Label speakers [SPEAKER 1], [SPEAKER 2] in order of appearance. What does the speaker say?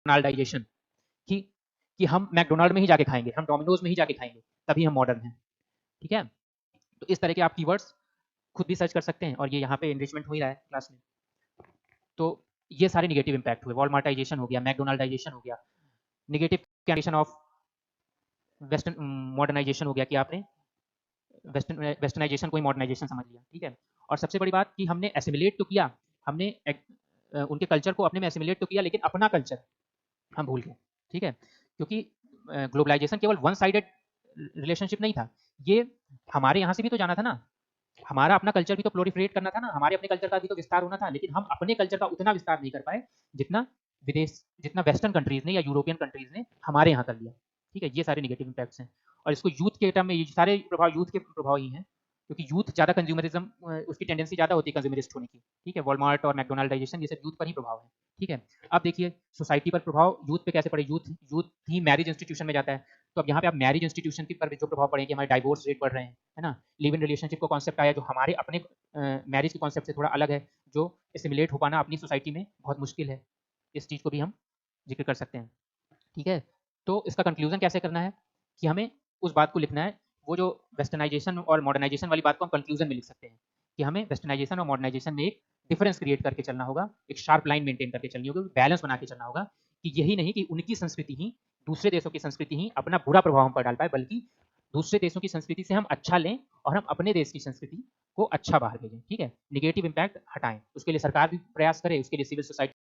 [SPEAKER 1] मैकडोनाल्डाइजेशन कि कि हम मैकडोनाल्ड में ही जाके खाएंगे, हम डोमिनोज में ही जाके खाएंगे, तभी हम मॉडर्न हैं। ठीक है, तो इस तरह के आप कीवर्ड्स खुद भी सर्च कर सकते हैं, और ये यहाँ पे एनरिचमेंट हो ही रहा है क्लास में। तो ये सारे निगेटिव इंपैक्ट हुए, वॉलमार्टाइजेशन हो गया, मैकडोनाल्डाइजेशन हो गया, negative condition of western modernisation हो गया कि आपने वेस्टर्नाइजेशन को ही मॉडर्नाइजेशन समझ लिया। ठीक है, और सबसे बड़ी बात कि हमने एसिमिलेट तो किया, हमने उनके कल्चर को अपने में एसिमिलेट तो किया, लेकिन अपना कल्चर हम भूल गए। ठीक है, क्योंकि ग्लोबलाइजेशन केवल वन साइडेड रिलेशनशिप नहीं था, ये हमारे यहाँ से भी तो जाना था ना, हमारा अपना कल्चर भी तो प्लोरिफरेट करना था ना, हमारे अपने कल्चर का भी तो विस्तार होना था, लेकिन हम अपने कल्चर का उतना विस्तार नहीं कर पाए जितना जितना वेस्टर्न कंट्रीज ने या यूरोपियन कंट्रीज ने हमारे यहाँ कर लिया। ठीक है, ये सारे निगेटिव इम्पैक्ट्स हैं, और इसको यूथ के टर्म में, ये सारे प्रभाव यूथ के प्रभाव ही हैं, क्योंकि यूथ ज़्यादा कंज्यूमरिज्म, उसकी टेंडेंसी ज़्यादा होती है कंज्यूमरिस्ट होने की। ठीक है, वॉलमार्ट और मैकडोनाल्डाइजेशन ये सब यूथ पर ही प्रभाव है। ठीक है, अब देखिए सोसाइटी पर प्रभाव यूथ पे कैसे पड़े, यूथ ही मैरिज इंस्टीट्यूशन में जाता है, तो अब यहाँ पे आप मैरिज इंस्टीट्यूशन की पर जो प्रभाव पड़े कि हमारे डाइवोर्स रेट बढ़ रहे हैं, है ना, लिव इन रिलेशनशिप को कॉन्सेप्ट आया जो हमारे अपने मैरिज के कॉन्सेप्ट से थोड़ा अलग है, जो एसिमिलेट हो पाना अपनी सोसाइटी में बहुत मुश्किल है, इस चीज़ को भी हम जिक्र कर सकते हैं। ठीक है, तो इसका कंक्लूजन कैसे करना है कि हमें उस बात को लिखना है, वो जो वेस्टर्नाइजेशन और मॉडर्नाइजेशन वाली बात को हम कंक्लूजन में लिख सकते हैं कि हमें वेस्टर्नाइजेशन और मॉडर्नाइजेशन में एक डिफरेंस क्रिएट करके चलना होगा, एक शार्प लाइन मेंटेन करके चलनी होगी, बैलेंस बना के चलना होगा, कि यही नहीं कि उनकी संस्कृति ही, दूसरे देशों की संस्कृति ही अपना बुरा प्रभाव हम पर डाल पाए, बल्कि दूसरे देशों की संस्कृति से हम अच्छा लें और हम अपने देश की संस्कृति को अच्छा बाहर भेजें। ठीक है, निगेटिव इम्पैक्ट हटाएं, उसके लिए सरकार भी प्रयास करे, उसके लिए सिविल सोसाइटी